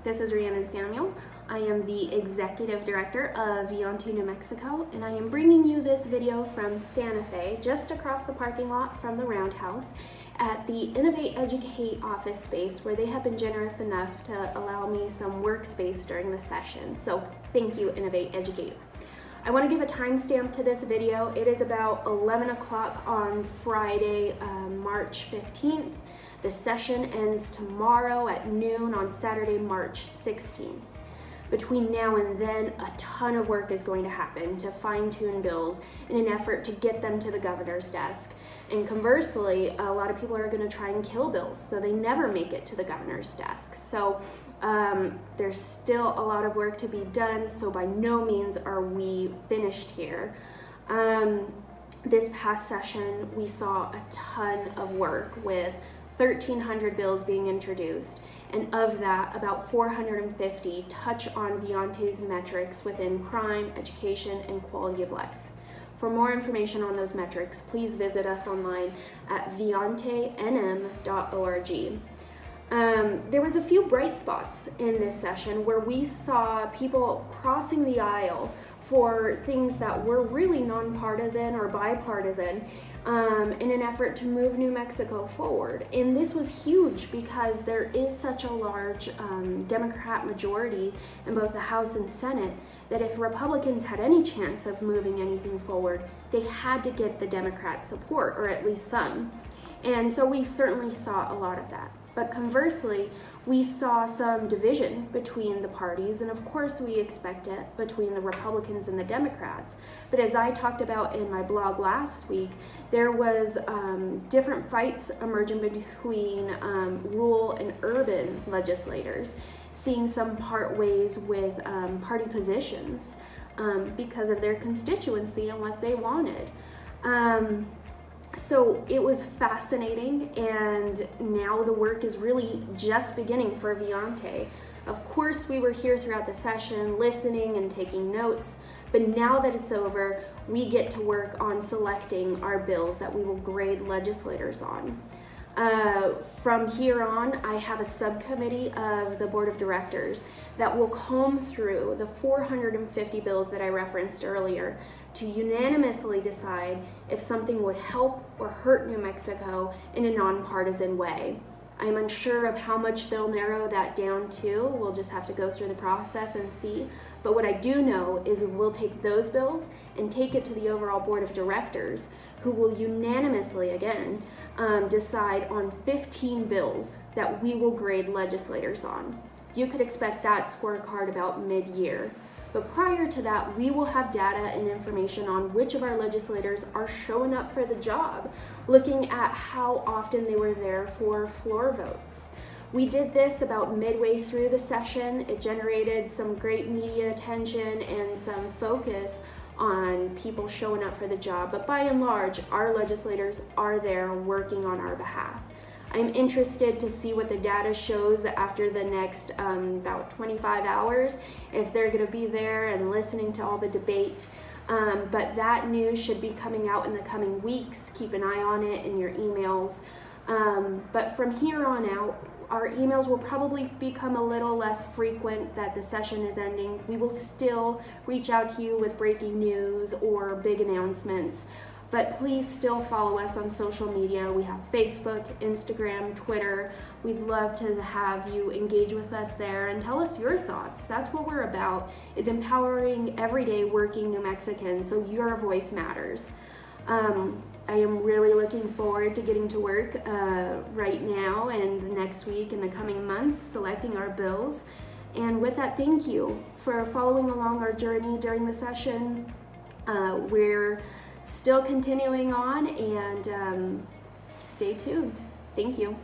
This is Rhiannon Samuel. I am the Executive Director of Viante, New Mexico, and I am bringing you this video from Santa Fe, just across the parking lot from the Roundhouse, at the Innovate Educate office space, where they have been generous enough to allow me some workspace during the session. So thank you, Innovate Educate. I want to give a timestamp to this video. It is about 11 o'clock on Friday, March 15th. The session ends tomorrow at noon on Saturday, March 16th. Between now and then, a ton of work is going to happen to fine-tune bills in an effort to get them to the governor's desk. And conversely, a lot of people are going to try and kill bills, so they never make it to the governor's desk. So there's still a lot of work to be done, so by no means are we finished here. This past session, we saw a ton of work with 1,300 bills being introduced, and of that, about 450 touch on Viante's metrics within crime, education, and quality of life. For more information on those metrics, please visit us online at viantenm.org. There was a few bright spots in this session where we saw people crossing the aisle for things that were really nonpartisan or bipartisan in an effort to move New Mexico forward. And this was huge because there is such a large Democrat majority in both the House and Senate that if Republicans had any chance of moving anything forward, they had to get the Democrat support, or at least some. And so we certainly saw a lot of that. But conversely, we saw some division between the parties, and of course we expect it between the Republicans and the Democrats. But as I talked about in my blog last week, there was different fights emerging between rural and urban legislators, seeing some part ways with party positions because of their constituency and what they wanted. So it was fascinating, and now the work is really just beginning for Viante. Of course, we were here throughout the session listening and taking notes, but now that it's over, we get to work on selecting our bills that we will grade legislators on. From here on, I have a subcommittee of the Board of Directors that will comb through the 450 bills that I referenced earlier to unanimously decide if something would help or hurt New Mexico in a nonpartisan way. I'm unsure of how much they'll narrow that down to. We'll just have to go through the process and see. But what I do know is we'll take those bills and take it to the overall Board of Directors, who will unanimously, again, decide on 15 bills that we will grade legislators on. You could expect that scorecard about mid-year. But prior to that, we will have data and information on which of our legislators are showing up for the job, looking at how often they were there for floor votes. We did this about midway through the session. It generated some great media attention and some focus on people showing up for the job, but by and large, our legislators are there working on our behalf. I'm interested to see what the data shows after the next about 25 hours, if they're going to be there and listening to all the debate. But that news should be coming out in the coming weeks. Keep an eye on it in your emails. But from here on out, our emails will probably become a little less frequent that the session is ending. We will still reach out to you with breaking news or big announcements. But please still follow us on social media. We have Facebook, Instagram, Twitter. We'd love to have you engage with us there and tell us your thoughts. That's what we're about, is empowering everyday working New Mexicans, so your voice matters. I am really looking forward to getting to work right now and the next week and the coming months, selecting our bills. And with that, thank you for following along our journey during the session. We're still continuing on, and stay tuned. Thank you.